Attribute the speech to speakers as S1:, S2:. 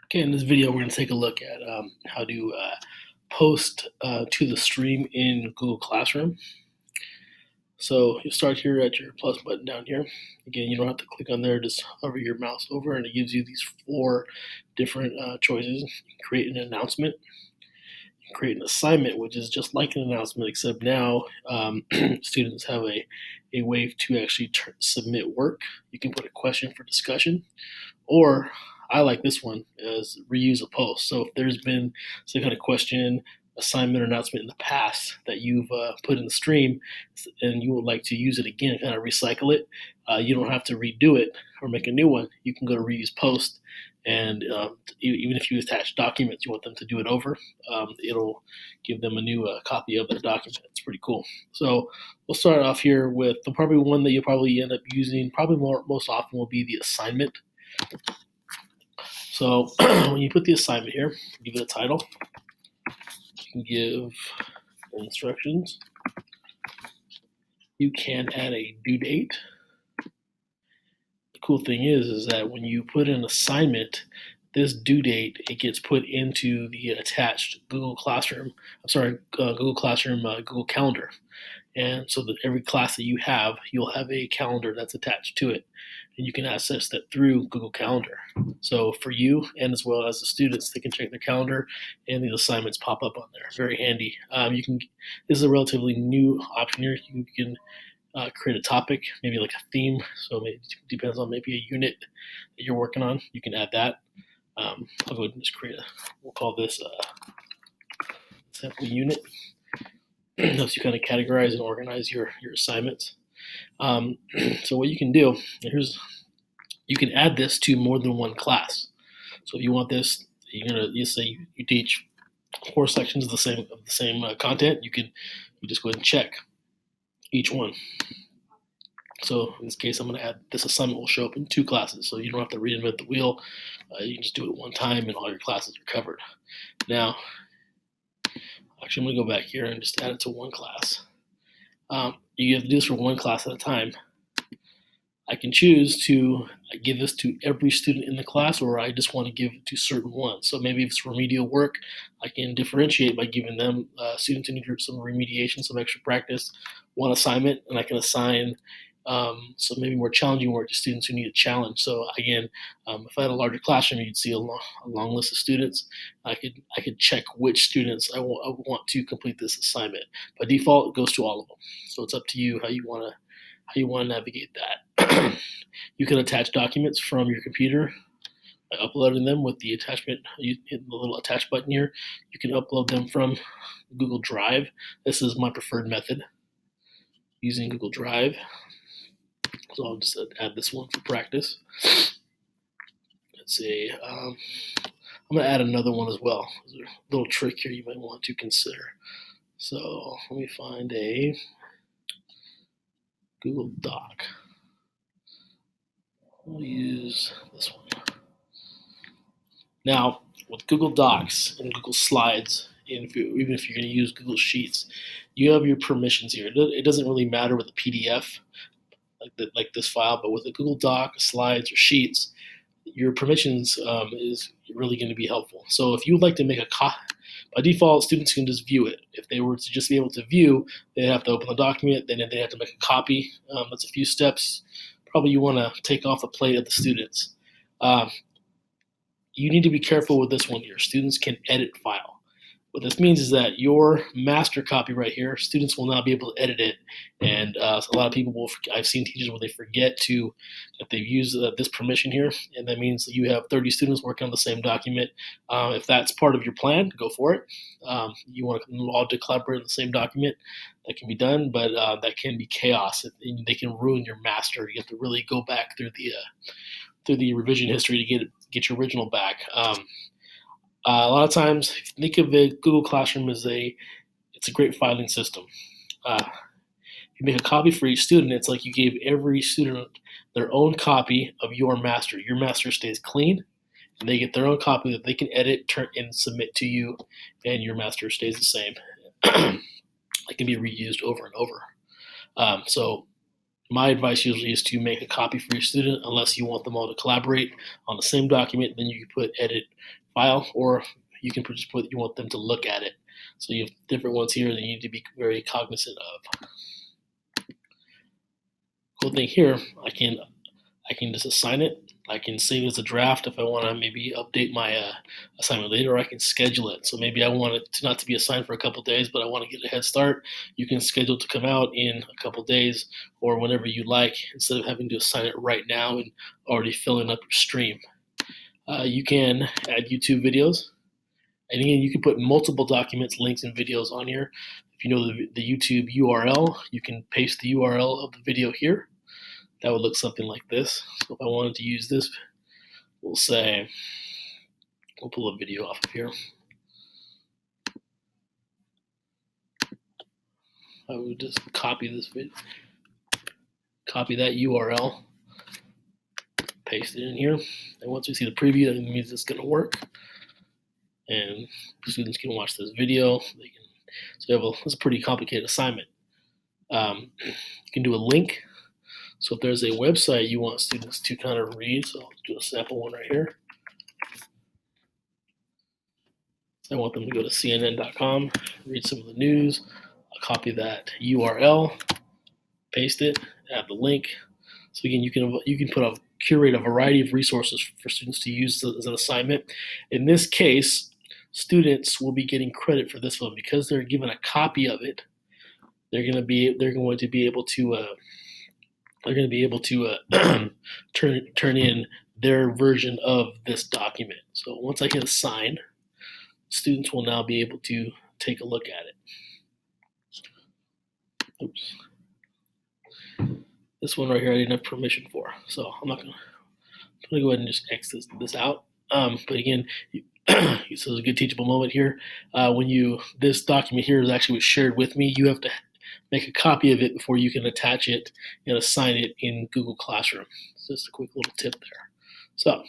S1: Okay, in this video, we're going to take a look at how to post to the stream in Google Classroom. So you start here at your plus button down here. Again, you don't have to click on there, just hover your mouse over and it gives you these four different choices. You can create an announcement, you can create an assignment, which is just like an announcement, except now students have a way to actually submit work. You can put a question for discussion, or I like this one as reuse a post. So if there's been some kind of question, assignment, or announcement in the past that you've put in the stream and you would like to use it again, kind of recycle it, you don't have to redo it or make a new one. You can go to reuse post, and even if you attach documents, you want them to do it over, it'll give them a new copy of their document. It's pretty cool. So we'll start off here with the probably one that you'll probably end up using, probably most often, will be the assignment. So when you put the assignment here, give it a title. You can give instructions. You can add a due date. The cool thing is that when you put an assignment, this due date, it gets put into the attached Google Classroom. Google Classroom, Google Calendar. And so that every class that you have, you'll have a calendar that's attached to it. And you can access that through Google Calendar. So for you and as well as the students, they can check their calendar and the assignments pop up on there. Very handy. This is a relatively new option here. You can create a topic, maybe like a theme. So it depends on maybe a unit that you're working on. You can add that. I'll go ahead and just we'll call this a sample unit. Helps you kind of categorize and organize your assignments. So what you can do, you can add this to more than one class. So if you want this, you say you teach 4 sections of the same content, you just go ahead and check each one. So in this case, I'm going to add this assignment will show up in 2 classes, so you don't have to reinvent the wheel. You can just do it one time, and all your classes are covered. Now, actually, I'm going to go back here and just add it to one class. You have to do this for one class at a time. I can choose to give this to every student in the class, or I just want to give it to certain ones. So maybe if it's remedial work, I can differentiate by giving them students who need some remediation, some extra practice, one assignment, and I can assign some maybe more challenging work to students who need a challenge. So again, if I had a larger classroom, you'd see a long list of students. I could check which students I want to complete this assignment. By default, it goes to all of them. So it's up to you how you want to navigate that. You can attach documents from your computer by uploading them with the attachment. You hit the little attach button here. You can upload them from Google Drive. This is my preferred method, using Google Drive. So I'll just add this one for practice. Let's see. I'm going to add another one as well. There's a little trick here you might want to consider. So let me find a Google Doc. We'll use this one. Now, with Google Docs and Google Slides, even if you're going to use Google Sheets, you have your permissions here. It doesn't really matter with a PDF like this file, but with a Google Doc, Slides, or Sheets, your permissions is really going to be helpful. So if you would like to make a copy, by default, students can just view it. If they were to just be able to view, they'd have to open the document, then they have to make a copy. That's a few steps. Probably you want to take off the plate of the students. You need to be careful with this one here. Students can edit file. What this means is that your master copy right here, students will not be able to edit it. And so a lot of people I've seen teachers where they forget to, if they've used this permission here, and that means that you have 30 students working on the same document. If that's part of your plan, go for it. You want them all to collaborate on the same document, that can be done, but that can be chaos. They can ruin your master. You have to really go back through the revision history to get your original back. A lot of times, if you think of it, Google Classroom it's a great filing system. If you make a copy for each student, it's like you gave every student their own copy of your master. Your master stays clean, and they get their own copy that they can edit, turn, and submit to you, and your master stays the same. It can be reused over and over. So My advice usually is to make a copy for your student unless you want them all to collaborate on the same document. Then you can put edit file, or you can just put you want them to look at it. So you have different ones here that you need to be very cognizant of. Cool thing here, I can just assign it. I can save it as a draft if I want to maybe update my assignment later, or I can schedule it. So maybe I want it to not to be assigned for a couple days, but I want to get a head start. You can schedule it to come out in a couple days or whenever you like, instead of having to assign it right now and already filling up your stream. You can add YouTube videos. And again, you can put multiple documents, links, and videos on here. If you know the YouTube URL, you can paste the URL of the video here. That would look something like this. So if I wanted to use this, we'll pull a video off of here. I would just copy this video, copy that URL, paste it in here. And once we see the preview, that means it's going to work. And students can watch this video. So it's a pretty complicated assignment. You can do a link. So if there's a website you want students to kind of read, so I'll do a sample one right here. I want them to go to CNN.com, read some of the news. I'll copy that URL, paste it, add the link. So again, you can curate a variety of resources for students to use as an assignment. In this case, students will be getting credit for this one because they're given a copy of it. They're going to be able to turn in their version of this document. So once I hit assign, students will now be able to take a look at it. Oops. This one right here I didn't have permission for, so I'm going to go ahead and just X this out. But again, so it's a good teachable moment here. This document here is actually was shared with me. You have to make a copy of it before you can attach it and assign it in Google Classroom. So just a quick little tip there. So